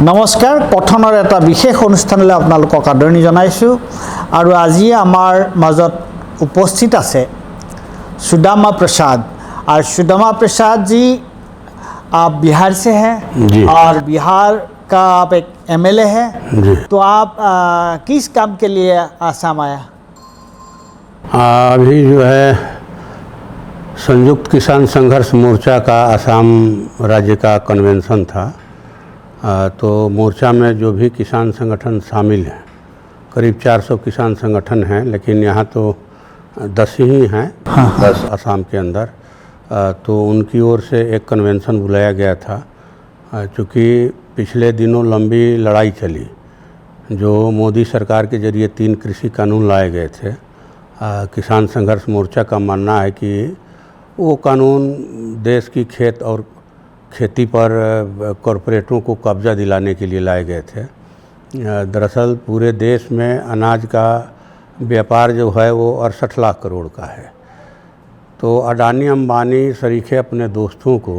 নমস্কাৰ পঠনৰ এটা বিশেষ অনুষ্ঠানলৈ আপোনালোকক আদৰণি জনাইছোঁ আৰু আজি আমাৰ মাজত উপস্থিত আছে सुदामा प्रसाद। और सुदामा प्रसाद जी आप बिहार से हैं और बिहार का आप एक एमएलए हैं, तो आप किस काम के लिए आसाम आया? अभी जो है संयुक्त किसान संघर्ष मोर्चा का असम राज्य का कन्वेंशन था, तो मोर्चा में जो भी किसान संगठन शामिल हैं, करीब 400 किसान संगठन हैं, लेकिन यहाँ तो 10 ही हैं। 10 असम के अंदर, तो उनकी ओर से एक कन्वेंशन बुलाया गया था। चूँकि पिछले दिनों लंबी लड़ाई चली, जो मोदी सरकार के जरिए 3 कृषि कानून लाए गए थे। किसान संघर्ष मोर्चा का मानना है कि वो कानून देश की खेत और खेती पर कॉरपोरेटों को कब्जा दिलाने के लिए लाए गए थे। दरअसल पूरे देश में अनाज का व्यापार जो है वो 68 लाख करोड़ का है। तो अडानी अंबानी सरीखे अपने दोस्तों को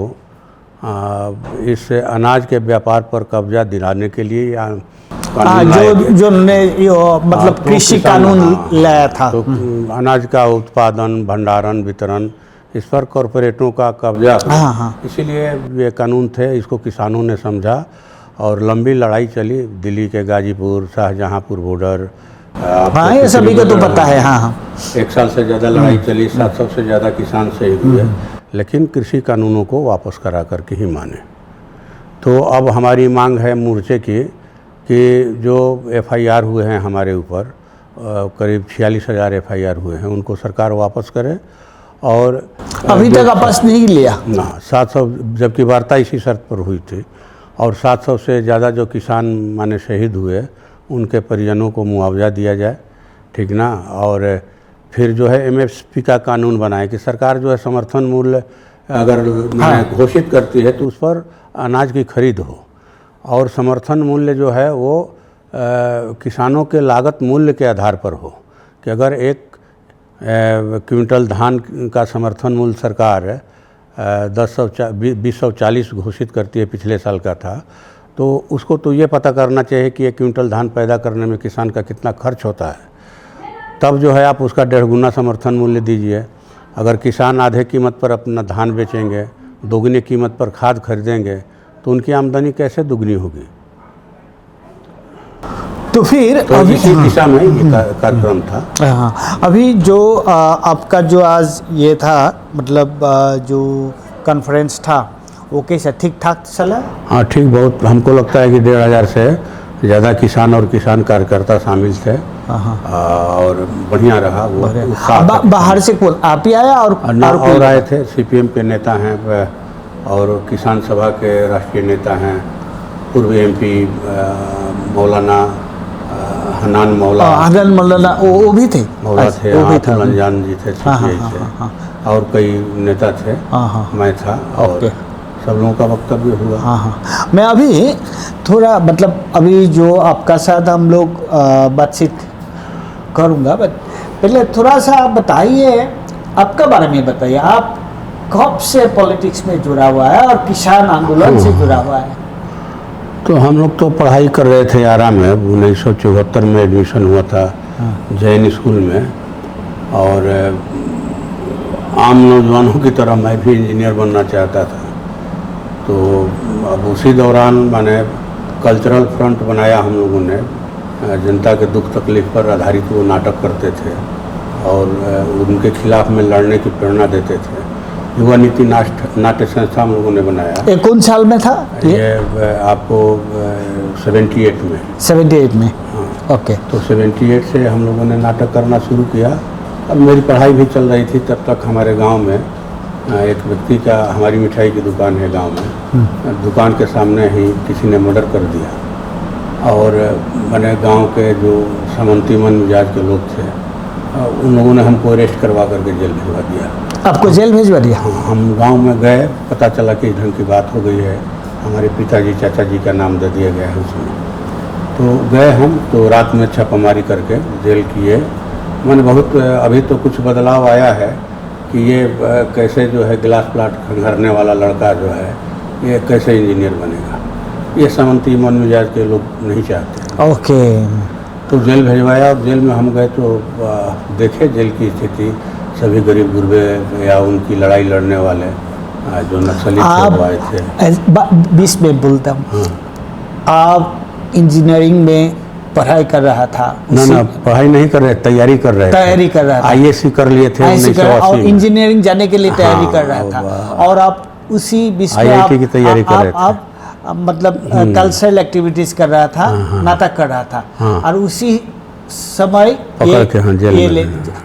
इस अनाज के व्यापार पर कब्जा दिलाने के लिए जो ने मतलब कृषि कानून लाया था, तो अनाज का उत्पादन, भंडारण, वितरण, इस पर कॉरपोरेटों का कब्जा, इसीलिए ये कानून थे। इसको किसानों ने समझा और लंबी लड़ाई चली। दिल्ली के गाजीपुर, शाहजहांपुर बॉर्डर, ये सभी को तो पता है। हाँ, 1 साल से ज़्यादा लड़ाई चली, 700 से ज़्यादा किसान शहीद हुए, लेकिन कृषि कानूनों को वापस करा करके ही माने। तो अब हमारी मांग है मोर्चे की कि जो FIR हुए हैं हमारे ऊपर, करीब 46,000 FIR हुए हैं, उनको सरकार वापस करे। और अभी तक वापस नहीं लिया ना 700, जबकि वार्ता इसी शर्त पर हुई थी। और 700 से ज़्यादा जो किसान माने शहीद हुए, उनके परिजनों को मुआवजा दिया जाए, ठीक ना। और फिर जो है MSP का कानून बनाए कि सरकार जो है समर्थन मूल्य अगर घोषित करती है तो उस पर अनाज की खरीद हो, और समर्थन मूल्य जो है वो किसानों के लागत मूल्य के आधार पर हो। कि अगर 1 क्विंटल धान का समर्थन मूल्य सरकार 2040 घोषित करती है, पिछले साल का था, तो उसको तो ये पता करना चाहिए कि 1 क्विंटल धान पैदा करने में किसान का कितना खर्च होता है। तब जो है आप उसका 1.5 गुना समर्थन मूल्य दीजिए। अगर किसान आधे कीमत पर अपना धान बेचेंगे, दोगुनी कीमत पर खाद खरीदेंगे, तो उनकी आमदनी कैसे दुगनी होगी? तो फिर अभी इसी दिशा में ये कार्यक्रम था। हाँ, अभी जो आपका जो आज ये था, मतलब जो कॉन्फ्रेंस था, वो कैसा ठीक ठाक चला? हाँ, ठीक। बहुत हमको लगता है कि 1,500 से ज़्यादा किसान और किसान कार्यकर्ता शामिल थे, और बढ़िया रहा वो। बाहर से कौन आप ही आया और आए थे? CPM के नेता हैं और किसान सभा के राष्ट्रीय नेता हैं, पूर्व MP मौलाना हनान मौलाना वो भी थे, रंजान जी थे, और कई नेता थे, मैं था, और सब लोगों का वक्तव्य हुआ। मैं अभी थोड़ा मतलब अभी जो आपका साथ हम लोग बातचीत करूँगा, बट पहले थोड़ा सा आप बताइए, आपका बारे में बताइए। आप कब से पॉलिटिक्स में जुड़ा हुआ है और किसान आंदोलन से जुड़ा हुआ है? तो हम लोग तो पढ़ाई कर रहे थे आरा में। 1974 में एडमिशन हुआ था जैन स्कूल में, और आम नौजवानों की तरह मैं भी इंजीनियर बनना चाहता था। तो अब उसी दौरान मैंने कल्चरल फ्रंट बनाया हम लोगों ने। जनता के दुख तकलीफ पर आधारित वो नाटक करते थे और उनके खिलाफ में लड़ने की प्रेरणा देते थे। युवा नीति नाट्य संस्था हम लोगों ने बनाया। ये कौन साल में था ये? आपको 78 में। 78 में, हाँ। ओके। तो 78 से हम लोगों ने नाटक करना शुरू किया। अब मेरी पढ़ाई भी चल रही थी तब तक। हमारे गांव में एक व्यक्ति का, हमारी मिठाई की दुकान है गांव में, दुकान के सामने ही किसी ने मर्डर कर दिया। और मैंने गांव के जो समंती मन मिजाज के लोग थे, उन लोगों ने हमको अरेस्ट करवा करके जेल भिजवा दिया। आपको जेल भिजवा दिया? हम गांव में गए, पता चला कि इस ढंग की बात हो गई है, हमारे पिताजी चाचा जी का नाम दे दिया गया है उसमें। तो गए हम, तो रात में छापामारी करके जेल किए। मैंने बहुत अभी तो कुछ बदलाव आया है कि ये कैसे जो है गिलास प्लाट खंगारने वाला लड़का जो है, ये कैसे इंजीनियर बनेगा। ये सामंती मन मिजाज के लोग नहीं चाहते। ओके। तो जेल भिजवाया और जेल में हम गए तो देखे जेल की स्थिति, सभी गरीब गुरबे या उनकी लड़ाई लड़ने वाले जो नक्सली थे आए थे। बीच में बोलता हूँ, आप इंजीनियरिंग में पढ़ाई कर रहा था? ना पढ़ाई नहीं कर रहे, तैयारी कर रहे था। IAC कर लिए थे 1980 और इंजीनियरिंग जाने के लिए तैयारी कर रहा था। और आप उसी बीच में IIT की तैयारी कर रहे थे। आप मतलब कल्चरल एक्टिविटीज कर रहा था, नाटक कर रहा था, और उसी समय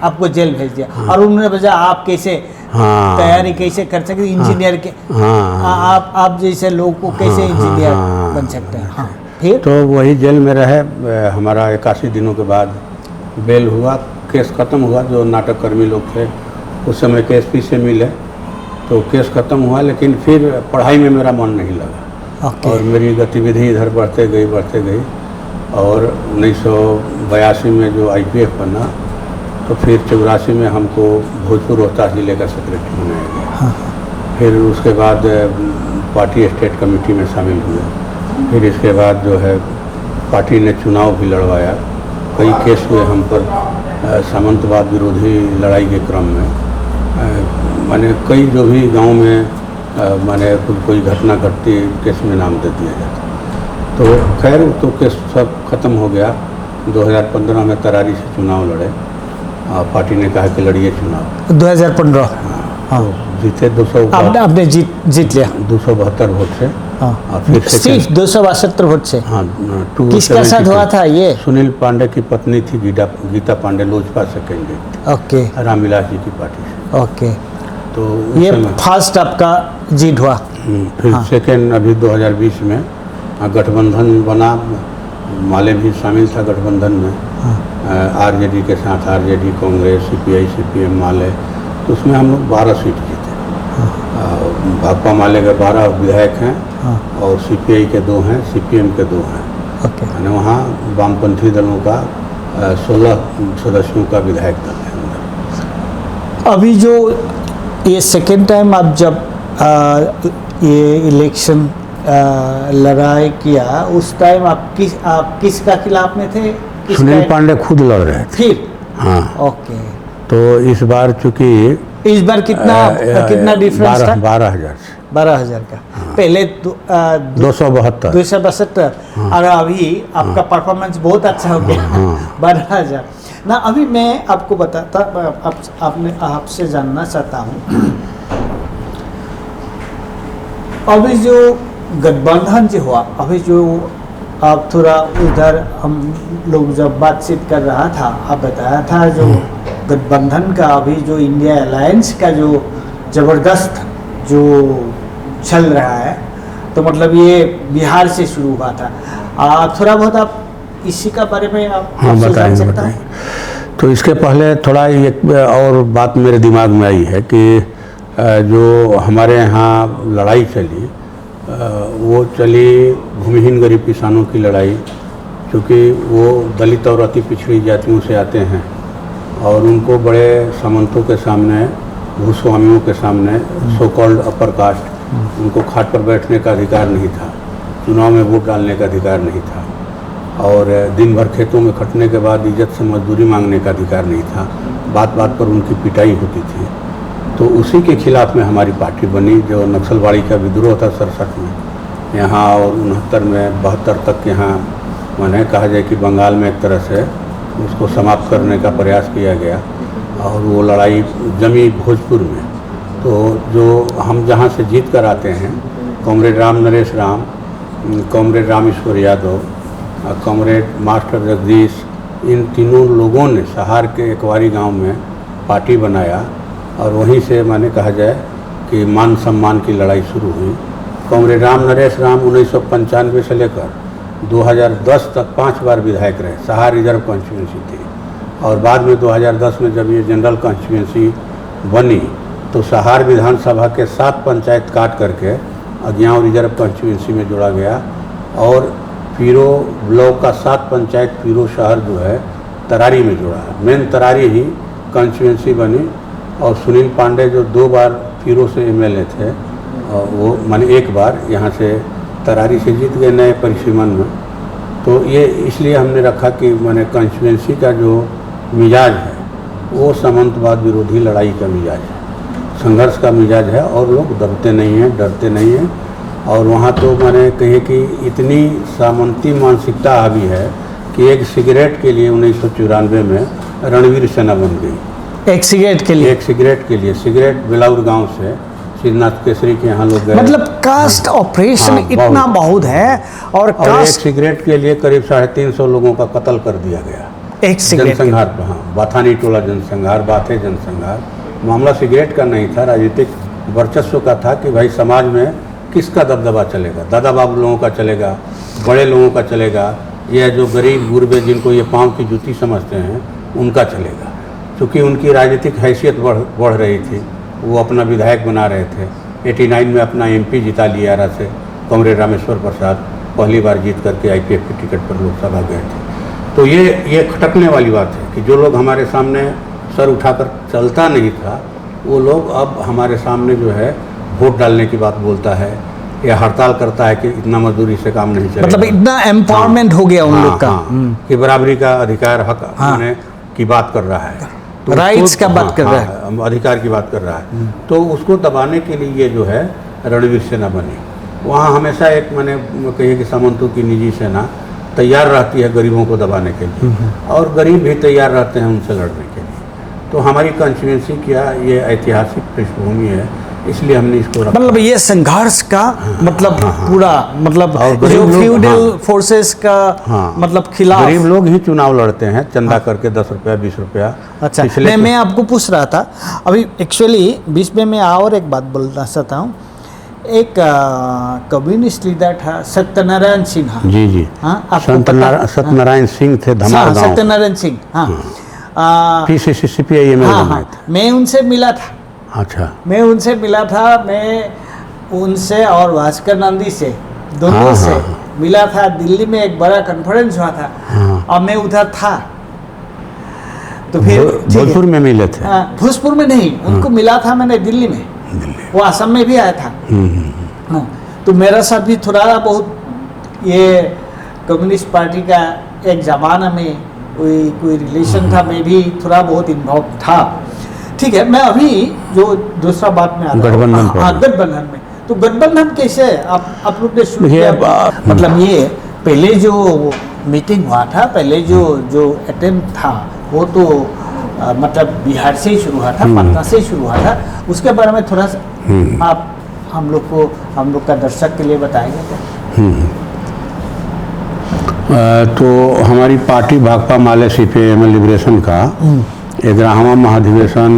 आपको जेल भेज दिया। और उन्होंने बजा आप कैसे तैयारी कैसे कर सकते इंजीनियर के, आप जैसे लोग को कैसे इंजीनियर बन सकते हैं? फिर तो वही जेल में रहे। हमारा 81 दिनों के बाद बेल हुआ, केस ख़त्म हुआ। जो नाटक कर्मी लोग थे उस समय KSP से मिले तो केस ख़त्म हुआ, लेकिन फिर पढ़ाई में मेरा मन नहीं लगा। और मेरी गतिविधि इधर बढ़ते गई और 1982 में जो IPF बना तो फिर 84 में हमको भोजपुर रोहतास जिले का सेक्रेटरी बनाया गया। फिर उसके बाद पार्टी स्टेट कमेटी में शामिल हुए। फिर इसके बाद जो है पार्टी ने चुनाव भी लड़वाया, कई केस हुए हम पर सामंतवाद विरोधी लड़ाई के क्रम में। माने कई जो भी गांव में माने कोई घटना घटती केस में नाम दे दिया जाता। तो खैर तो केस सब ख़त्म हो गया। 2015 में तरारी से चुनाव लड़े, पार्टी ने कहा कि लड़िए चुनाव। 2015 हाँ जीते 200, आपने जीत लिया 272 वोट से। हाँ फिर सिर्फ 272 वोट से। हाँ। किसका साथ हुआ था ये? सुनील पांडे की पत्नी थी गीता पांडे, लोजपा से कैंडिडेट। ओके। रामविलास जी की पार्टी से। ओके। तो ये फर्स्ट आपका जीत हुआ। फिर सेकेंड अभी 2020 में गठबंधन बना, माले भी शामिल था गठबंधन में। RJD के साथ RJD, कांग्रेस, CPI, CPM, माले। तो उसमें हम लोग 12 सीट जीते। भाकपा माले के 12 विधायक हैं और CPI के 2 हैं, CPM के 2 हैं। यानी वहाँ वामपंथी दलों का 16 सदस्यों का विधायक दल है। अभी जो ये सेकेंड टाइम आप जब ये इलेक्शन लड़ाई किया, उस टाइम आप किसका खिलाफ में थे? सुनील पांडे खुद लड़ रहे थे। फिर हाँ। ओके। तो इस बार चूंकि इस बार कितना डिफरेंस था? 12,000 से 12,000 का। पहले 272 और अभी आपका परफॉर्मेंस बहुत अच्छा हो गया। 12,000 ना। अभी मैं आपको बताता, आपसे जानना चाहता हूँ, अभी जो गठबंधन जो हुआ, अभी जो आप थोड़ा उधर हम लोग जब बातचीत कर रहा था, आप बताया था जो गठबंधन का अभी जो इंडिया अलायंस का जो ज़बरदस्त जो चल रहा है, तो मतलब ये बिहार से शुरू हुआ था। थोड़ा बहुत आप इसी का बारे में आप बताएं। तो इसके पहले थोड़ा एक और बात मेरे दिमाग में आई है कि जो हमारे यहाँ लड़ाई चली, वो चली भूमिहीन गरीब किसानों की लड़ाई, क्योंकि वो दलित और अति पिछड़ी जातियों से आते हैं और उनको बड़े सामंतों के सामने, भूस्वामियों के सामने, सो कॉल्ड अपर कास्ट, उनको खाट पर बैठने का अधिकार नहीं था, चुनाव में वोट डालने का अधिकार नहीं था, और दिन भर खेतों में खटने के बाद इज्जत से मजदूरी मांगने का अधिकार नहीं था। बात बात पर उनकी पिटाई होती थी। तो उसी के खिलाफ में हमारी पार्टी बनी, जो नक्सलवाड़ी का विद्रोह था 67 में यहाँ, और 69 में 72 तक यहाँ माने कहा जाए कि बंगाल में एक तरह से उसको समाप्त करने का प्रयास किया गया, और वो लड़ाई जमी भोजपुर में। तो जो हम जहाँ से जीत कर आते हैं, comrade Ram Naresh Ram, comrade Rameshwar Yadav, comrade master Jagdish, इन तीनों लोगों ने सहार के एकवारी गांव में पार्टी बनाया, और वहीं से माने कहा जाए कि मान सम्मान की लड़ाई शुरू हुई। कॉमरेड राम नरेश राम 1995 से लेकर 2010 तक 5 बार विधायक रहे। सहार रिजर्व कॉन्स्टिट्यूंसी थी, और बाद में 2010 में जब ये जनरल कॉन्स्टिट्यूंसी बनी तो सहार विधानसभा के 7 पंचायत काट करके अज्ञाव रिजर्व कॉन्स्टिट्यूंसी में जोड़ा गया, और पीरो ब्लॉक का 7 पंचायत पीरो शहर जो है तरारी में जोड़ा है। मेन तरारी ही कॉन्स्टिट्यूंसी बनी, और सुनील पांडे जो 2 बार पीरो से MLA थे, वो माने 1 बार यहाँ से तरारी से जीत गए नए परिसीमन में। तो ये इसलिए हमने रखा कि माने कॉन्स्टिट्यूंसी का जो मिजाज है वो सामंतवाद विरोधी लड़ाई का मिजाज है, संघर्ष का मिजाज है, और लोग दबते नहीं हैं, डरते नहीं हैं। और वहाँ तो मैंने कहे कि इतनी सामंती मानसिकता हावी है कि एक सिगरेट के लिए 1994 में रणवीर सेना बन गई। एक सिगरेट के लिए? एक सिगरेट के लिए। सिगरेट बिलाउर गांव से श्रीनाथ केसरी के यहाँ लोग गए। मतलब कास्ट ऑपरेशन इतना बहुत है। और एक सिगरेट के लिए करीब 350 लोगों का कत्ल कर दिया गया। एक सिगरेट जनसंहार पर, हाँ, बाथानी टोला जनसंहार, बाथे जनसंहार। मामला सिगरेट का नहीं था, राजनीतिक वर्चस्व का था कि भाई समाज में किसका दबदबा चलेगा, दादा बाबू लोगों का चलेगा, बड़े लोगों का चलेगा, या जो गरीब गुरबे जिनको ये पाँव की जूती समझते हैं उनका चलेगा। क्योंकि उनकी राजनीतिक हैसियत बढ़ रही थी, वो अपना विधायक बना रहे थे। 89 में अपना MP जिता लिया आरा से, कॉमरेड रामेश्वर प्रसाद पहली बार जीत करके IPF की टिकट पर लोकसभा गए थे। तो ये खटकने वाली बात है कि जो लोग हमारे सामने सर उठाकर चलता नहीं था, वो लोग अब हमारे सामने जो है वोट डालने की बात बोलता है या हड़ताल करता है कि इतना मजदूरी से काम नहीं चलेगा। मतलब इतना एम्पावरमेंट हो गया उन लोग का कि बराबरी का अधिकार, हक की बात कर रहा है, तो राइट्स का बात कर रहा है, अधिकार की बात कर रहा है। तो उसको दबाने के लिए ये जो है रणवीर सेना बनी। वहाँ हमेशा एक मैंने कही कि सामंतों की निजी सेना तैयार रहती है गरीबों को दबाने के लिए, और गरीब भी तैयार रहते हैं उनसे लड़ने के लिए। तो हमारी कॉन्स्टिट्यूंसी क्या ये ऐतिहासिक पृष्ठभूमि है, इसलिए हमने इसको रखा। मतलब ये संघर्ष का मतलब पूरा मतलब जो फ्यूडल फोर्सेस का मतलब खिलाफ गरीब लोग ही चुनाव लड़ते हैं चंदा करके 10 रुपया 20 रुपया। अच्छा, मैं आपको पूछ रहा था अभी एक्चुअली बीच में मैं और एक बात बोलना चाहता हूँ। एक कम्युनिस्ट लीडर था सत्यनारायण सिन्हा। जी जी, हाँ, सत्यनारायण सिंह थे धमाल गांव। सत्यनारायण सिंह, हाँ, PCC CPI में। हाँ, मैं उनसे मिला था। अच्छा, मैं उनसे मिला था, मैं उनसे और भास्कर नंदी से दोनों से मिला था। दिल्ली में एक बड़ा कॉन्फ्रेंस हुआ था और मैं उधर था। तो फिर भोजपुर में मिले थे? भोजपुर में नहीं, उनको मिला था मैंने दिल्ली में। वो असम में भी आया था। तो मेरा साथ भी थोड़ा बहुत ये कम्युनिस्ट पार्टी का एक ज़माना में कोई रिलेशन था, मैं भी थोड़ा बहुत इन्वॉल्व था। ठीक है, मैं अभी जो दूसरा बात में आता हूँ गठबंधन में। तो गठबंधन कैसे आप लोग ने शुरू किया? मतलब ये पहले जो मीटिंग हुआ था, पहले जो अटेम्प्ट था वो तो मतलब बिहार से ही शुरू हुआ था, पटना से ही शुरू हुआ था। उसके बारे में थोड़ा सा आप हम लोग का दर्शक के लिए बताएंगे क्या? तो हमारी पार्टी भाकपा माले CPI लिबरेशन का 11वां महाधिवेशन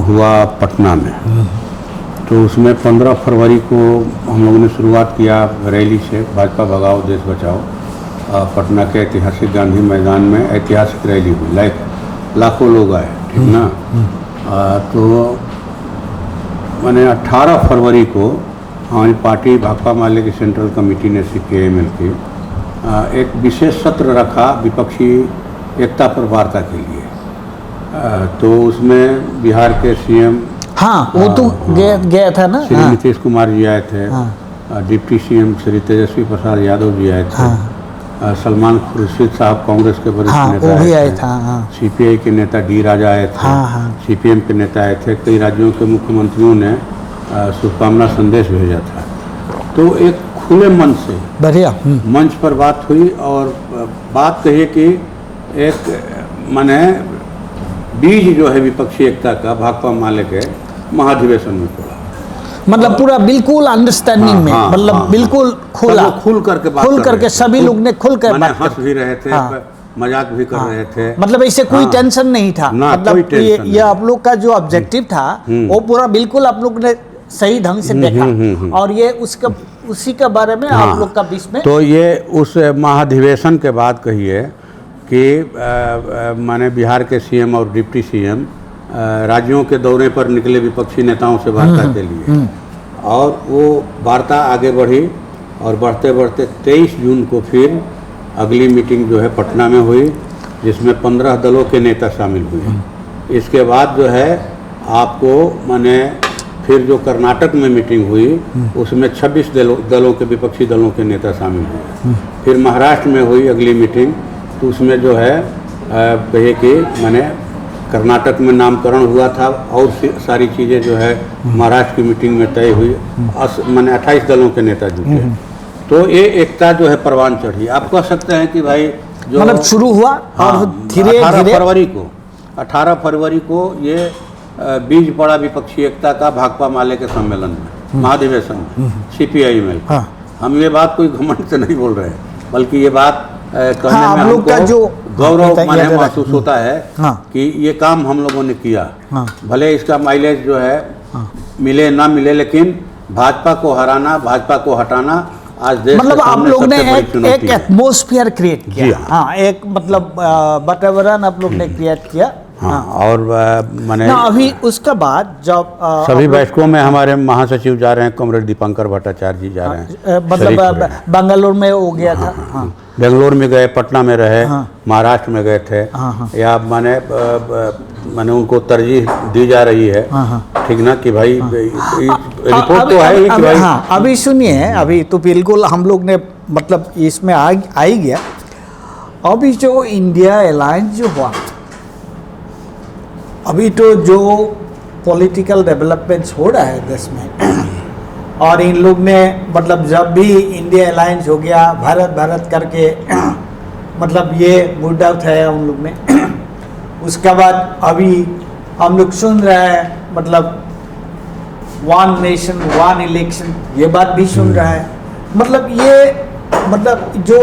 हुआ पटना में। तो उसमें 15 फरवरी को हम लोगों ने शुरुआत किया रैली से, भाजपा भगाओ देश बचाओ। पटना के ऐतिहासिक गांधी मैदान में ऐतिहासिक रैली हुई, लाखों लोग आए, ठीक ना। तो मैंने 18 फरवरी को हमारी पार्टी भाकपा माले की सेंट्रल कमेटी ने CPI की एक विशेष सत्र रखा विपक्षी एकता पर वार्ता के लिए। तो उसमें बिहार के CM वो तो गया था ना, श्री नीतीश कुमार जी आए थे, डिप्टी CM श्री तेजस्वी प्रसाद यादव जी आए थे, सलमान खुर्शीद साहब कांग्रेस के वरिष्ठ नेता आए थे, CPI के नेता D राजा आए थे, CPM के नेता आए थे, कई राज्यों के मुख्यमंत्रियों ने शुभकामना संदेश भेजा था। तो एक खुले मन से बढ़िया मंच पर बात हुई, और बात कहिए कि एक माने बीज जो है विपक्षी एकता का भाकपा माले के महाधिवेशन में पड़ा। मतलब पूरा बिल्कुल अंडरस्टैंडिंग में, मतलब बिल्कुल खुल करके सभी लोग ने खुल कर बात हंस भी रहे थे, मजाक भी कर रहे थे। मतलब ऐसे कोई टेंशन नहीं था। मतलब ये आप लोग का जो ऑब्जेक्टिव था वो पूरा बिल्कुल आप लोग ने सही ढंग से देखा, और ये उसी के बारे में आप लोग का बीच में। तो ये उस महाधिवेशन के बाद कहिए कि माने बिहार के CM और डिप्टी CM राज्यों के दौरे पर निकले विपक्षी नेताओं से वार्ता के लिए, और वो वार्ता आगे बढ़ी, और बढ़ते बढ़ते 23 जून को फिर अगली मीटिंग जो है पटना में हुई, जिसमें 15 दलों के नेता शामिल हुए। इसके बाद जो है आपको माने फिर जो कर्नाटक में मीटिंग हुई उसमें 26 दलों के विपक्षी दलों के नेता शामिल हुए। फिर महाराष्ट्र में हुई अगली मीटिंग, तो उसमें जो है कहे कि मैंने कर्नाटक में नामकरण हुआ था और सारी चीज़ें जो है महाराष्ट्र की मीटिंग में तय हुई। मैंने 28 दलों के नेता जुटे, तो ये एकता जो है परवान चढ़ी। आप कह सकते हैं कि भाई जो मतलब शुरू हुआ और धीरे 18 फरवरी को ये बीज पड़ा विपक्षी एकता का भाकपा माले के सम्मेलन में, महाधिवेशन में, CPI-ML। हम ये बात कोई घमंड से नहीं बोल रहे हैं, बल्कि ये बात कहने में हमको गौरव महसूस होता है कि ये काम हम लोगों ने किया। भले इसका माइलेज जो है मिले ना मिले, लेकिन भाजपा को हराना, भाजपा को हटाना आज देश मतलब के आप लोग ने सामने एक एटमॉस्फेयर क्रिएट किया। हाँ, एक मतलब वातावरण आप लोग ने क्रिएट किया। हाँ, और मैंने अभी उसके बाद जब सभी बैठकों में हमारे महासचिव जा रहे हैं, कॉमरेड दीपंकर भट्टाचार्य जी जा रहे हैं, मतलब बेंगलुरु में हो गया था। बेंगलोर में गए, पटना में रहे, महाराष्ट्र में गए थे। या मैंने उनको तरजीह दी जा रही है, ठीक ना, कि भाई रिपोर्ट तो है ही कि भाई। हाँ, अभी सुनिए, अभी तो बिल्कुल हम लोग ने मतलब इसमें आ ही गया। अभी जो इंडिया अलायंस जो हुआ, अभी तो जो पॉलिटिकल डेवलपमेंट्स हो रहा है देश में, और इन लोग ने मतलब जब भी इंडिया अलायंस हो गया, भारत करके मतलब ये मुद्दा उठाया उन लोग ने। उसके बाद अभी हम लोग सुन रहे हैं मतलब 1 नेशन 1 इलेक्शन, ये बात भी सुन रहा है। मतलब ये मतलब जो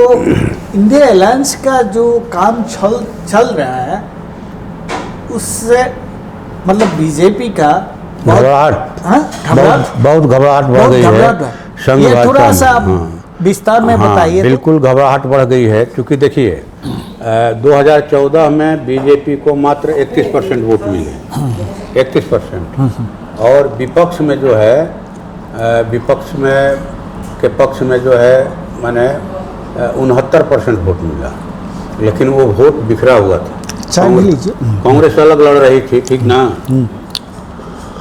इंडिया अलायंस का जो काम चल रहा है, उससे मतलब बीजेपी का बहुत घबराहट बढ़ गई है। ये थोड़ा सा विस्तार में बताइए। बिल्कुल घबराहट बढ़ गई है, क्योंकि देखिए 2014 में बीजेपी को मात्र 31% वोट मिले, 31%। और विपक्ष में जो है, विपक्ष में के पक्ष में जो है मैंने 69% वोट मिला, लेकिन वो वोट बिखरा हुआ था। कांग्रेस अलग लड़ रही थी, ठीक ना,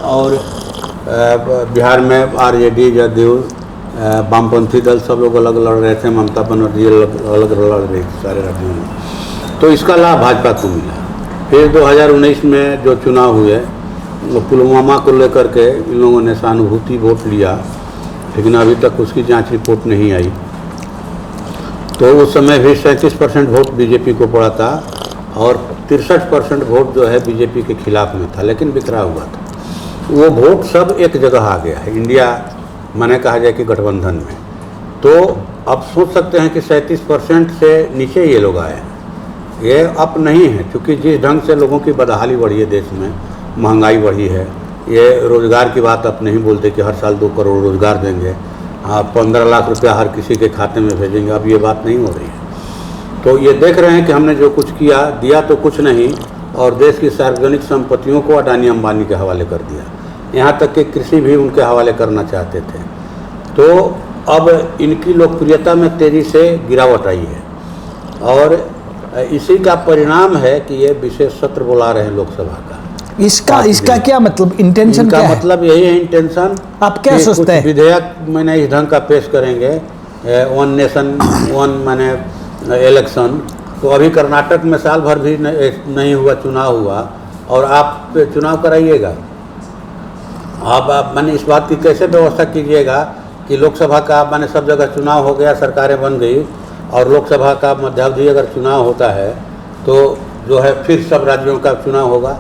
और बिहार में RJD, जदयू, वामपंथी दल सब लोग अलग लड़ रहे थे, ममता बनर्जी अलग लड़ रही थी सारे राज्यों में। तो इसका लाभ भाजपा को मिला। फिर 2019 में जो चुनाव हुए, पुलवामा को लेकर के इन लोगों ने सहानुभूति वोट लिया, लेकिन अभी तक उसकी जांच रिपोर्ट नहीं आई। तो उस समय भी 37% वोट बीजेपी को पड़ा था, और 63% वोट जो है बीजेपी के खिलाफ में था, लेकिन बिखरा हुआ था। वो वोट सब एक जगह आ गया है इंडिया, माने कहा जाए कि गठबंधन में। तो अब सोच सकते हैं कि 37% से नीचे ये लोग आए हैं। ये अप नहीं है, क्योंकि जिस ढंग से लोगों की बदहाली बढ़ी है देश में, महंगाई बढ़ी है, ये रोज़गार की बात आप नहीं बोलते कि हर साल 2 करोड़ रोज़गार देंगे, 15 लाख रुपया हर किसी के खाते में भेजेंगे, अब ये बात नहीं हो रही है। तो ये देख रहे हैं कि हमने जो कुछ किया, दिया तो कुछ नहीं, और देश की सार्वजनिक संपत्तियों को अडानी अंबानी के हवाले कर दिया, यहाँ तक कि कृषि भी उनके हवाले करना चाहते थे। तो अब इनकी लोकप्रियता में तेज़ी से गिरावट आई है, और इसी का परिणाम है कि ये विशेष सत्र बुला रहे हैं लोकसभा का। इसका क्या मतलब, इंटेंशन क्या है? मतलब यही है इंटेंशन। आप क्या सोचते हैं? विधेयक मैंने इस ढंग का पेश करेंगे, 1 नेशन 1 मैंने इलेक्शन। तो अभी कर्नाटक में साल भर भी नहीं हुआ, चुनाव हुआ, और आप चुनाव कराइएगा। आप मैंने इस बात की कैसे व्यवस्था कीजिएगा कि लोकसभा का मैंने सब जगह चुनाव हो गया, सरकारें बन गई, और लोकसभा का मध्यावधि अगर चुनाव होता है तो जो है फिर सब राज्यों का चुनाव होगा।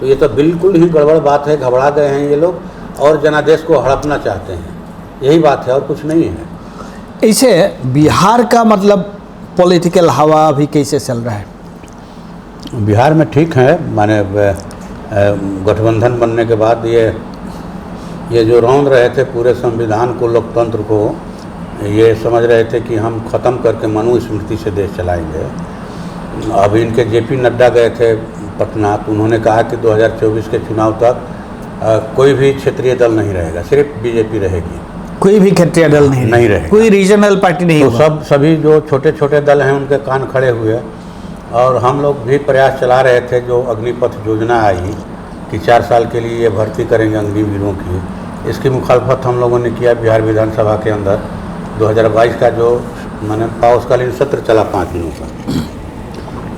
तो ये तो बिल्कुल ही गड़बड़ बात है। घबरा गए हैं ये लोग, और जनादेश को हड़पना चाहते हैं, यही बात है और कुछ नहीं है। इसे बिहार का मतलब पॉलिटिकल हवा अभी कैसे चल रहा है? बिहार में ठीक है, माने गठबंधन बनने के बाद ये जो रौंद रहे थे पूरे संविधान को, लोकतंत्र को, ये समझ रहे थे कि हम ख़त्म करके मनुस्मृति से देश चलाएंगे। अभी इनके JP नड्डा गए थे पटना, तो उन्होंने कहा कि 2024 के चुनाव तक कोई भी क्षेत्रीय दल नहीं रहेगा, सिर्फ बीजेपी रहेगी। कोई भी क्षेत्रीय दल नहीं रहेगा, कोई रीजनल पार्टी नहीं होगा। तो सभी जो छोटे छोटे दल हैं उनके कान खड़े हुए, और हम लोग भी प्रयास चला रहे थे। जो अग्निपथ योजना आई कि 4 साल के लिए ये भर्ती करेंगे अग्निवीरों की, इसकी मुखालफत हम लोगों ने किया बिहार विधानसभा के अंदर 2022 का जो मैंने पावसकालीन सत्र चला 5 दिनों का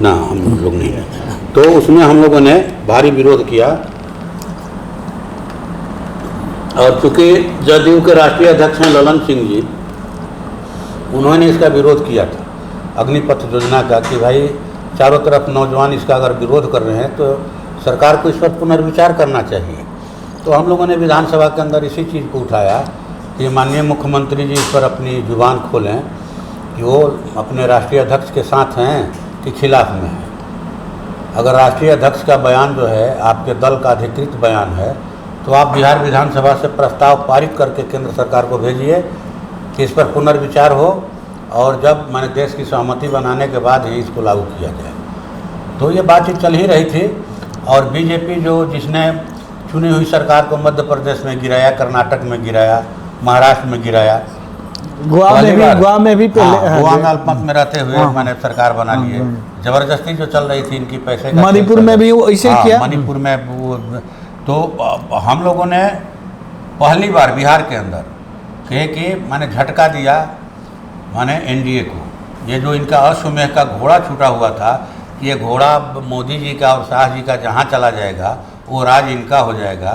ना, हम लोग नहीं है, तो उसमें हम लोगों ने भारी विरोध किया। और चूँकि जदयू के राष्ट्रीय अध्यक्ष हैं ललन सिंह जी, उन्होंने इसका विरोध किया था अग्निपथ योजना का, कि भाई चारों तरफ नौजवान इसका अगर विरोध कर रहे हैं तो सरकार को इस पर पुनर्विचार करना चाहिए। तो हम लोगों ने विधानसभा के अंदर इसी चीज़ को उठाया कि माननीय मुख्यमंत्री जी इस पर अपनी जुबान खोलें कि वो अपने राष्ट्रीय अध्यक्ष के साथ हैं कि खिलाफ में हैं। अगर राष्ट्रीय अध्यक्ष का बयान जो है आपके दल का अधिकृत बयान है, तो आप बिहार विधानसभा से प्रस्ताव पारित करके केंद्र सरकार को भेजिए कि इस पर पुनर्विचार हो, और जब मैंने देश की सहमति बनाने के बाद ही इसको लागू किया जाए। तो ये बातचीत चल ही रही थी। और बीजेपी जो जिसने चुनी हुई सरकार को मध्य प्रदेश में गिराया, कर्नाटक में गिराया, महाराष्ट्र में गिराया, गोवा में भी पहले, गोवा में अल्पमत में रहते हुए मैंने सरकार बना लिए। जबरदस्ती जो चल रही थी इनकी पैसे का, मणिपुर में भी वो ऐसे किया। मणिपुर में वो, तो हम लोगों ने पहली बार बिहार के अंदर कहे कि मैंने झटका दिया माने एनडीए को। ये जो इनका अश्वमेध का घोड़ा छूटा हुआ था कि ये घोड़ा मोदी जी का और शाह जी का जहाँ चला जाएगा वो राज इनका हो जाएगा,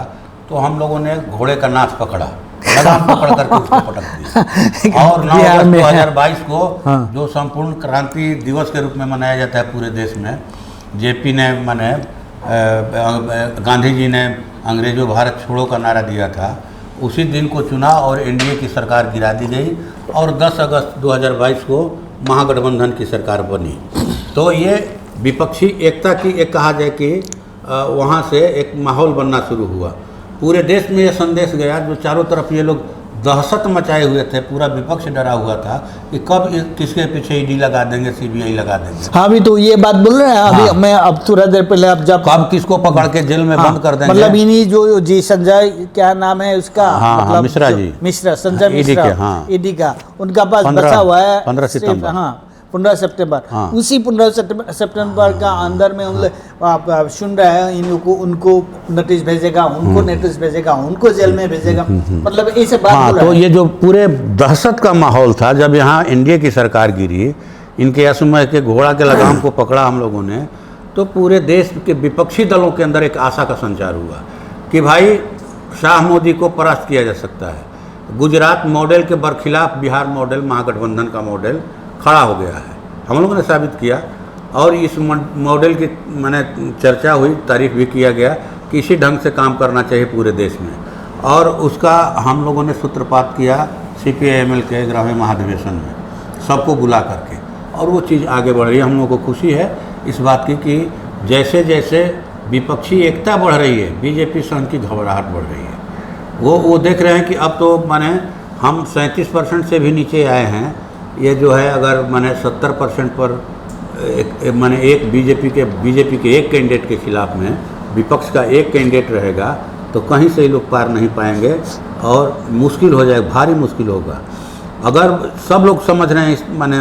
तो हम लोगों ने घोड़े का नाथ पकड़ा, लगाम पकड़ करके उसको पटक दिया। और 9 अगस्त 2022 को जो संपूर्ण क्रांति दिवस के रूप में मनाया जाता है पूरे देश में, जेपी ने माने गांधी जी ने अंग्रेजों भारत छोड़ो का नारा दिया था, उसी दिन को चुना और एनडीए की सरकार गिरा दी गई और 10 अगस्त 2022 को महागठबंधन की सरकार बनी। तो ये विपक्षी एकता की एक कहा जाए कि वहाँ से एक माहौल बनना शुरू हुआ। पूरे देश में ये संदेश गया, जो चारों तरफ ये लोग दहशत मचाए हुए थे, पूरा विपक्ष डरा हुआ था कि कब किसके पीछे ईडी लगा देंगे, सीबीआई लगा देंगे। हाँ, अभी तो ये बात बोल रहे हैं अभी। मैं अब थोड़ा देर पहले अब जब कब किसको पकड़ के जेल में बंद कर देंगे, मतलब इन्हीं जो जी संजय क्या नाम है उसका, मतलब मिश्रा जी, मिश्रा, संजय मिश्रा, ईडी का उनका पास बचा हुआ है 15 सितंबर, हाँ 15 सितंबर, उसी 15 सितंबर का अंदर में उन आप सुन रहे हैं इनको, उनको नोटिस भेजेगा, उनको नोटिस भेजेगा, उनको जेल में भेजेगा, मतलब ऐसे बात। तो ये जो पूरे दहशत का माहौल था, जब यहाँ एनडीए की सरकार गिरी, इनके अश्वमेध के घोड़ा के लगाम को पकड़ा हम लोगों ने, तो पूरे देश के विपक्षी दलों के अंदर एक आशा का संचार हुआ कि भाई शाह मोदी को परास्त किया जा सकता है। गुजरात मॉडल के बरखिलाफ बिहार मॉडल, महागठबंधन का मॉडल खड़ा हो गया है, हम लोगों ने साबित किया। और इस मॉडल की मैंने चर्चा हुई, तारीफ भी किया गया कि इसी ढंग से काम करना चाहिए पूरे देश में, और उसका हम लोगों ने सूत्रपात किया CPI-ML के ग्राम्य महाधिवेशन में, सबको बुला करके, और वो चीज़ आगे बढ़ रही है। हम लोगों को खुशी है इस बात की कि जैसे जैसे विपक्षी एकता बढ़ रही है, बीजेपी संघ की घबराहट बढ़ रही है। वो देख रहे हैं कि अब तो माने हम 37% से भी नीचे आए हैं। ये जो है अगर माने 70% पर माने एक बीजेपी के एक कैंडिडेट के खिलाफ में विपक्ष का एक कैंडिडेट रहेगा, तो कहीं से ही लोग पार नहीं पाएंगे और मुश्किल हो जाएगा, भारी मुश्किल होगा। अगर सब लोग समझ रहे हैं इस माने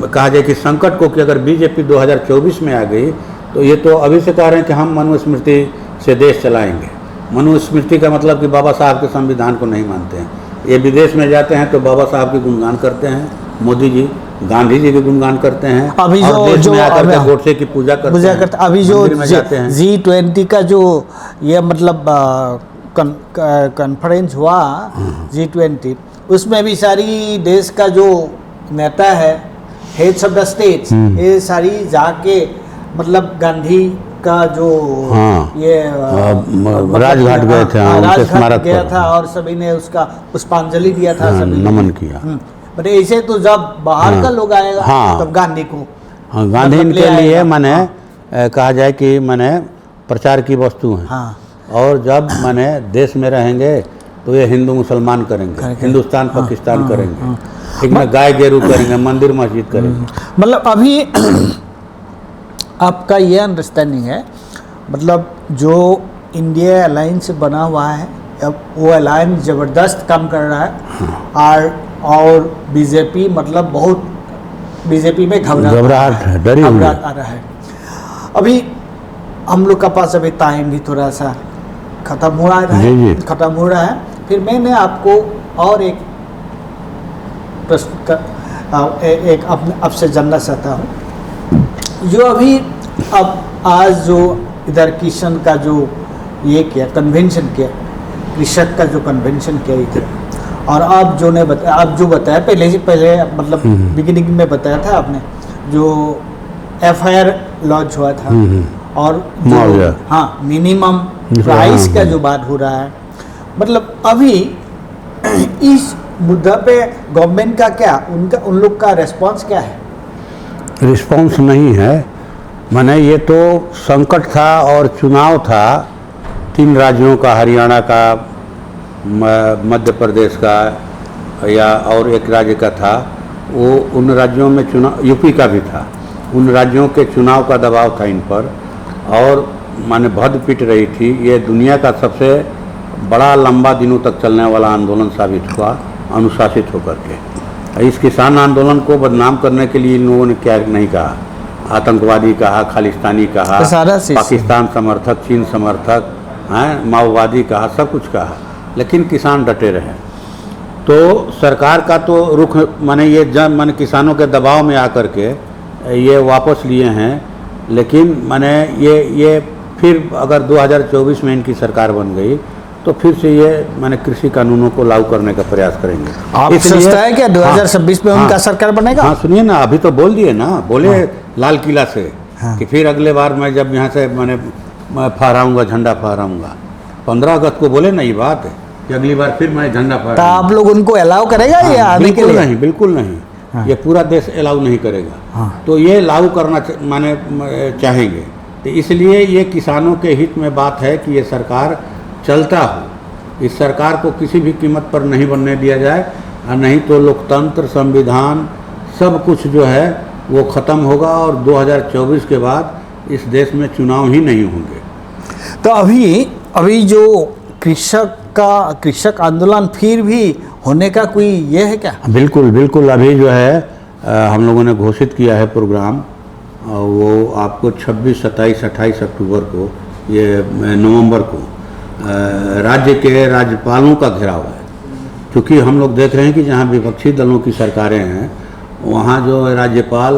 कहा जाए कि संकट को, कि अगर बीजेपी 2024 में आ गई तो ये तो अभी से कह रहे हैं कि हम मनुस्मृति से देश चलाएंगे। मनुस्मृति का मतलब कि बाबा साहब के संविधान को नहीं मानते हैं। ये विदेश में जाते हैं तो बाबा साहब के गुणगान करते हैं, मोदी जी गांधी जी के गुणगान करते हैं, अभी जो गोडसे की पूजा करते हैं। अभी जो G20 का जो ये मतलब कॉन्फ्रेंस हुआ G20, उसमें भी सारी देश का जो नेता है, हेड्स ऑफ द स्टेट्स, ये सारी जाके मतलब गांधी का जो ये राजघाट गए थे, राजघाट गया था और सभी ने उसका पुष्पांजलि दिया था, सभी नमन किया। बट ऐसे तो जब बाहर का लोग आएगा तब गांधी को, गांधी इनके लिए माने कहा जाए कि माने प्रचार की वस्तु हैं। और जब माने देश में रहेंगे तो ये हिंदू मुसलमान करेंगे, हिंदुस्तान पाकिस्तान करेंगे, ठीक ना, गाय गेरू करेंगे, मंदिर मस्जिद करेंगे। मतलब अभी आपका ये अंडरस्टैंडिंग है, मतलब जो इंडिया अलायंस बना हुआ है, अब वो अलायंस ज़बरदस्त काम कर रहा है, और बीजेपी मतलब बहुत बीजेपी में घबराहट है, डरी हुई आ रहा है। अभी हम लोग का पास अभी टाइम भी थोड़ा सा ख़त्म हो रहा जी, जी। है, ख़त्म हो रहा है। फिर मैंने आपको और एक प्रश्न एक आपसे जानना चाहता हूँ। जो अभी अब आज जो इधर किसान का जो ये किया कन्वेंशन किया, कृषक का जो कन्वेंशन किया इधर, और आप जो ने बताया, आप जो बताया पहले मतलब बिगिनिंग में बताया था आपने, जो FIR लॉन्च हुआ था और जो हाँ मिनिमम प्राइस का जो बात हो रहा है, मतलब अभी इस मुद्दा पे गवर्नमेंट का क्या, उन लोग का रिस्पांस क्या है? रिस्पांस नहीं है। माने ये तो संकट था और चुनाव था 3 राज्यों का, हरियाणा का, मध्य प्रदेश का या और एक राज्य का था, वो उन राज्यों में चुनाव, यूपी का भी था, उन राज्यों के चुनाव का दबाव था इन पर और माने भद पिट रही थी। ये दुनिया का सबसे बड़ा लंबा दिनों तक चलने वाला आंदोलन साबित हुआ अनुशासित होकर के। इस किसान आंदोलन को बदनाम करने के लिए इन लोगों ने क्या नहीं कहा, आतंकवादी कहा, खालिस्तानी कहा, पाकिस्तान समर्थक, चीन समर्थक, हैं, माओवादी कहा, सब कुछ कहा, लेकिन किसान डटे रहे। तो सरकार का तो रुख माने ये माने किसानों के दबाव में आकर के ये वापस लिए हैं, लेकिन माने ये फिर अगर 2024 में इनकी सरकार बन गई तो फिर से ये माने कृषि कानूनों को लागू करने का प्रयास करेंगे। आप सोचता है क्या 2026 में उनका सरकार बनेगा? हाँ, सुनिए ना, अभी तो बोल दिए ना, बोले लाल किला से कि फिर अगले बार मैं जब यहाँ से मैं फहराऊंगा, झंडा फहराऊंगा। 15 अगस्त को बोले ना ये बात कि अगली बार फिर मैं झंडा फहराऊंगा। तो आप लोग उनको अलाउ करेगा ये आने के लिए? नहीं, बिल्कुल नहीं। ये पूरा देश अलाउ नहीं करेगा। तो ये लागू करना माने चाहेंगे, तो इसलिए ये किसानों के हित में बात है कि ये सरकार चलता हो। इस सरकार को किसी भी कीमत पर नहीं बनने दिया जाए, और नहीं तो लोकतंत्र, संविधान, सब कुछ जो है वो ख़त्म होगा और 2024 के बाद इस देश में चुनाव ही नहीं होंगे। तो अभी जो कृषक आंदोलन फिर भी होने का कोई ये है क्या? बिल्कुल बिल्कुल। अभी जो है हम लोगों ने घोषित किया है प्रोग्राम, वो आपको 26, 27, 28 अक्टूबर को, ये नवंबर को राज्य के राज्यपालों का घेराव है। क्योंकि हम लोग देख रहे हैं कि जहाँ विपक्षी दलों की सरकारें हैं वहाँ जो राज्यपाल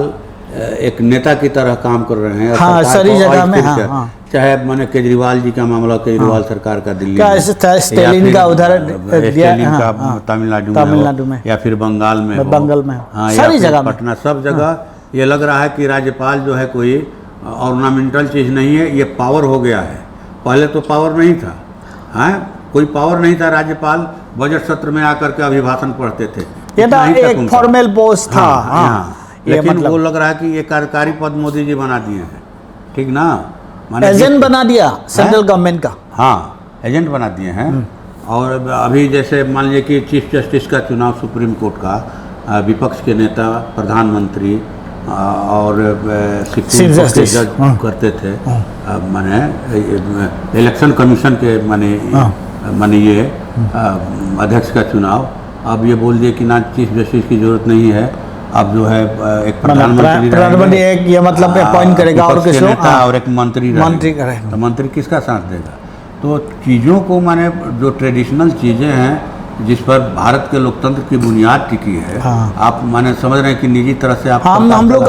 एक नेता की तरह काम कर रहे हैं। हाँ, सारी जगह में। हाँ। चाहे मैंने केजरीवाल जी का मामला, केजरीवाल सरकार का दिल्ली में, स्टालिन का उदाहरण दिया, तमिलनाडु में, या फिर बंगाल में, हाँ, सारी जगह, पटना, सब जगह ये लग रहा है कि राज्यपाल जो है कोई ऑर्नामेंटल चीज़ नहीं है, ये पावर हो गया है। पहले तो पावर नहीं था, हाँ, कोई पावर नहीं था। राज्यपाल बजट सत्र में आकर के अभिभाषण पढ़ते थे, ये तो एक फॉर्मल पोस्ट था। हाँ, लेकिन वो लग रहा है कि ये कार्यकारी पद मोदी जी बना दिए हैं, ठीक ना, एजेंट बना दिया सेंट्रल गवर्नमेंट का। हाँ, एजेंट बना दिए हैं। और अभी जैसे मान लीजिए कि चीफ जस्टिस का चुनाव सुप्रीम कोर्ट का विपक्ष के नेता, प्रधानमंत्री और सुप्रीम कोर्ट के जज करते थे, माने इलेक्शन कमीशन के माने ये अध्यक्ष का चुनाव। अब ये बोल दिए कि ना चीफ जस्टिस की जरूरत नहीं है, अब जो है एक प्रधानमंत्री एक ये मतलब अपॉइंट करेगा और किसी नेता और एक मंत्री करेगा। तो मंत्री किसका साथ देगा? तो चीज़ों को माने जो ट्रेडिशनल चीज़ें हैं जिस पर भारत के लोकतंत्र की बुनियाद टिकी है, आप माने समझ रहे हैं कि निजी तरह से आप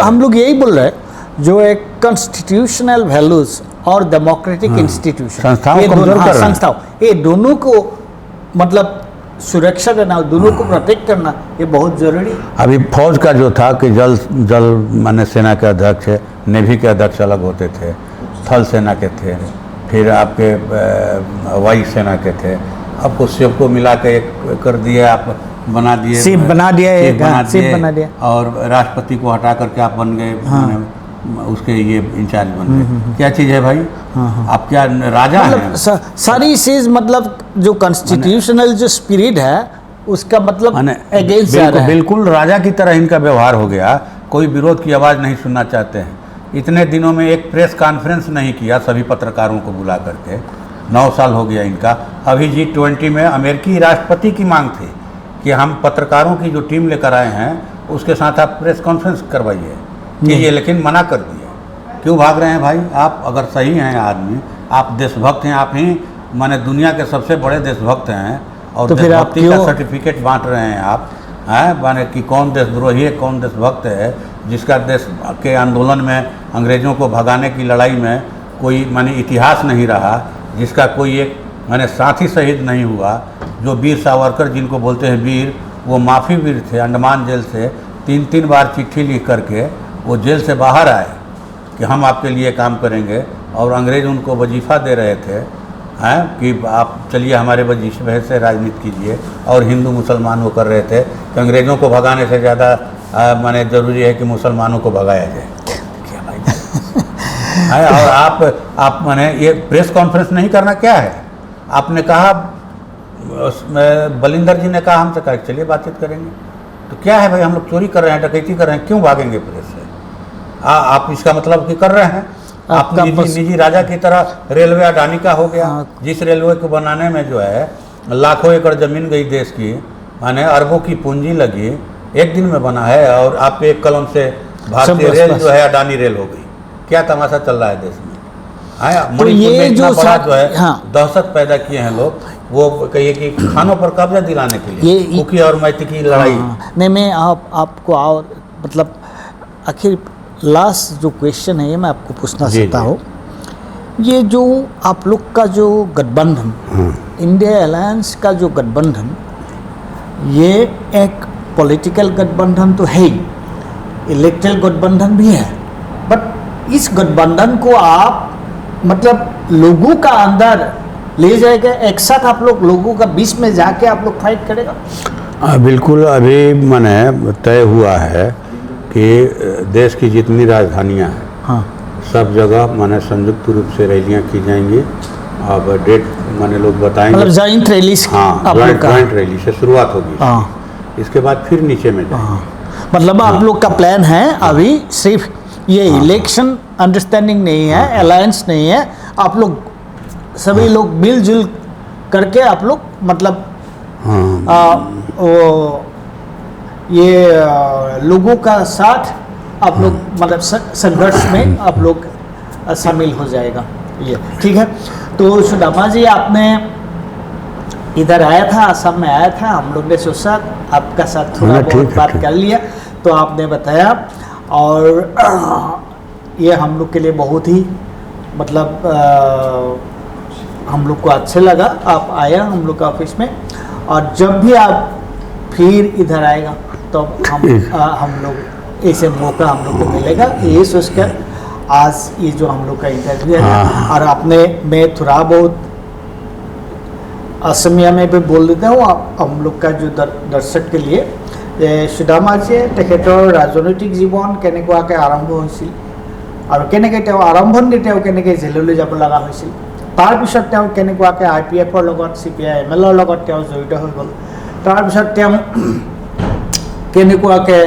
हम लोग यही बोल रहे हैं, जो एक कॉन्स्टिट्यूशनल वैल्यूज और डेमोक्रेटिक इंस्टीट्यूशन संस्थाओं, ये दोनों को मतलब सुरक्षा देना, दोनों को प्रोटेक्ट करना, ये बहुत जरूरी है। अभी फौज का जो था कि जल माने सेना के अध्यक्ष, नेवी के अध्यक्ष अलग होते थे, थल सेना के थे, फिर आपके वायु सेना के थे, आपको सबको मिला के एक कर दिए, आप बना दिए, सीप बना दिया और राष्ट्रपति को हटा करके आप बन गए, उसके ये इंचार्ज बन गए। क्या चीज़ है भाई? आप क्या राजा हैं? सारी चीज मतलब जो कॉन्स्टिट्यूशनल जो स्पिरिट है उसका मतलब अगेंस्ट जा रहा है। बिल्कुल राजा की तरह इनका व्यवहार हो गया। कोई विरोध की आवाज़ नहीं सुनना चाहते हैं। इतने दिनों में एक प्रेस कॉन्फ्रेंस नहीं किया सभी पत्रकारों को बुला करके। 9 साल हो गया इनका। अभी G20 में अमेरिकी राष्ट्रपति की मांग थी कि हम पत्रकारों की जो टीम लेकर आए हैं उसके साथ आप प्रेस कॉन्फ्रेंस करवाइए, ये लेकिन मना कर दिया। क्यों भाग रहे हैं भाई? आप अगर सही हैं आदमी, आप देशभक्त हैं, आप ही माने दुनिया के सबसे बड़े देशभक्त हैं और तो फिर आप देशभक्ति का क्यों- सर्टिफिकेट बांट रहे हैं आप, हैं माने कि कौन देशद्रोही है, कौन देशभक्त है, जिसका देश के आंदोलन में अंग्रेज़ों को भगाने की लड़ाई में कोई माने इतिहास नहीं रहा, जिसका कोई एक माने साथी शहीद नहीं हुआ। जो वीर सावरकर जिनको बोलते हैं वीर, वो माफ़ी वीर थे। अंडमान जेल से 3-3 बार चिट्ठी लिख करके वो जेल से बाहर आए कि हम आपके लिए काम करेंगे, और अंग्रेज़ उनको वजीफ़ा दे रहे थे, हैं कि आप चलिए हमारे वजीफे से राजनीति कीजिए, और हिंदू मुसलमान वो कर रहे थे कि अंग्रेज़ों को भगाने से ज़्यादा माने ज़रूरी है कि मुसलमानों को भगाया जाए। क्या भाई है, और आप माने ये प्रेस कॉन्फ्रेंस नहीं करना क्या है? आपने कहा, उसमें बलिंदर जी ने कहा हमसे, कहा चलिए बातचीत करेंगे। तो क्या है भाई, हम लोग चोरी कर रहे हैं, डकैती कर रहे हैं, क्यों भागेंगे प्रेस से? आप इसका मतलब कि कर रहे हैं आप निजी राजा की तरह। रेलवे अडानी का हो गया, जिस रेलवे को बनाने में जो है लाखों एकड़ ज़मीन गई देश की, माने अरबों की पूंजी लगी, एक दिन में बना है, और आपके एक कलम से भारतीय रेल जो है अडानी रेल हो गई। क्या तमाशा चल रहा है देश में? तो ये जो है दहशत पैदा किए हैं लोग, वो कहिए कि खानों पर कब्जा दिलाने के लिए कुकी और मैती की लड़ाई। नहीं, मैं आपको और मतलब आखिर लास्ट जो क्वेश्चन है ये मैं आपको पूछना चाहता हूँ। ये जो आप लोग का जो गठबंधन, इंडिया अलायंस का जो गठबंधन, ये एक पॉलिटिकल गठबंधन तो है ही, इलेक्ट्रल गठबंधन भी है, बट इस गठबंधन को आप मतलब लोगों का अंदर ले जाएगा, एक साथ आप लोगों का बीच में जाके आप लोग फाइट करेगा? बिल्कुल, अभी मैंने तय हुआ है कि देश की जितनी राजधानियां हैं, हाँ, सब जगह माने संयुक्त रूप से रैलियां की जाएंगी। अब डेट माने लोग बताएंगे, मतलब जॉइंट रैली, हाँ, जॉइंट रैली से शुरुआत होगी। हाँ, इसके बाद फिर नीचे में जाएंगे। हाँ, मतलब आप लोग का प्लान है अभी सिर्फ ये इलेक्शन अंडरस्टैंडिंग नहीं है, अलायंस नहीं है, आप लोग सभी लोग मिलजुल करके आप लोग मतलब वो ये लोगों का साथ आप लोग मतलब संघर्ष में आप लोग शामिल हो जाएगा। ये ठीक है। तो सुदामा जी, आपने इधर आया था, असम में आया था, हम लोग ने सोचा आपका साथ थोड़ा बहुत बात कर लिया, तो आपने बताया, और ये हम लोग के लिए बहुत ही मतलब हम लोग को अच्छा लगा आप आया हम लोग का ऑफिस में, और जब भी आप फिर इधर आएगा तो हम लोग ऐसे मौका हम लोग को मिलेगा, ये सोचकर आज ये जो हम लोग का इंटरव्यू है। और आपने, मैं थोड़ा बहुत असमिया में भी बोल देता हूँ हम लोग का जो दर्शक के लिए, সুদামাজীয়ে তেখেতৰ ৰাজনৈতিক জীৱন কেনেকুৱাকৈ আৰম্ভ হৈছিল আৰু কেনেকৈ তেওঁ আৰম্ভণিতে তেওঁ কেনেকৈ জেললৈ যাব লগা হৈছিল, তাৰপিছত তেওঁ কেনেকুৱাকৈ IPFৰ লগত CPI-MLৰ লগত তেওঁ জড়িত হৈ গ'ল, তাৰপিছত তেওঁ কেনেকুৱাকৈ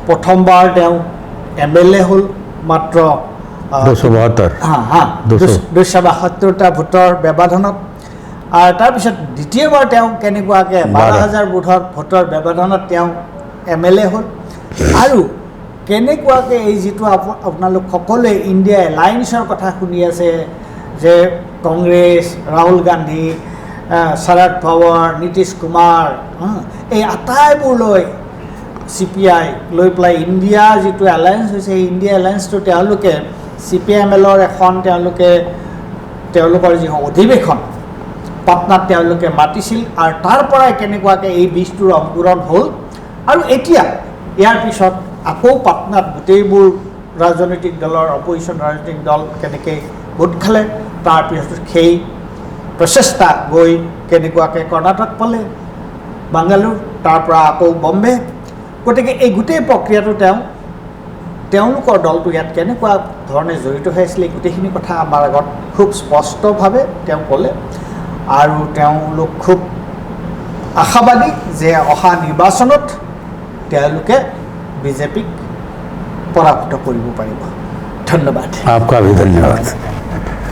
প্ৰথমবাৰ তেওঁ MLA হ'ল মাত্ৰ 272টা ভোটৰ ব্যৱধানত, और तारपिছত द्वितीयबार তেওঁ কেনেকুৱাকৈ 12,000 ভোটৰ ব্যৱধানত তেওঁ MLA হ'ল, আৰু কেনেকুৱাকৈ এই যিটো আপোনালোক সকলোৱে ইণ্ডিয়া এলায়েন্সৰ কথা শুনি আছে যে কংগ্ৰেছ, ৰাহুল গান্ধী, শৰদ পাৱাৰ, নীতিশ কুমাৰ, এই আটাইবোৰ লৈ CPI লৈ পেলাই ইণ্ডিয়া যিটো এলায়েন্স হৈছে, এই ইণ্ডিয়া এলায়েন্সটো তেওঁলোকে CPI-MLৰ এখন তেওঁলোকৰ যি অধিৱেশন পাটনাত তেওঁলোকে মাতিছিল, আৰু তাৰ পৰাই কেনেকুৱাকৈ এই বীজটোৰ অংকুৰণ হ'ল, আৰু এতিয়া ইয়াৰ পিছত আকৌ পাটনাত গোটেইবোৰ ৰাজনৈতিক দলৰ অপজিশ্যন ৰাজনৈতিক দল কেনেকৈ গোট খালে, তাৰপিছত সেই প্ৰচেষ্টা গৈ কেনেকুৱাকৈ কৰ্ণাটক পালে, বাংগালুৰ, তাৰ পৰা আকৌ বম্বে, গতিকে এই গোটেই প্ৰক্ৰিয়াটো তেওঁলোকৰ দলটো ইয়াত কেনেকুৱা ধৰণে জড়িত হৈ আছিলে, গোটেইখিনি কথা আমাৰ আগত খুব স্পষ্টভাৱে তেওঁ ক'লে, আৰু তেওঁলোক খুব আশাবাদী যে অহা নিৰ্বাচনত তেওঁলোকে বিজেপিক পৰাভূত কৰিব পাৰিব। ধন্যবাদ। आपका भी धन्यवाद।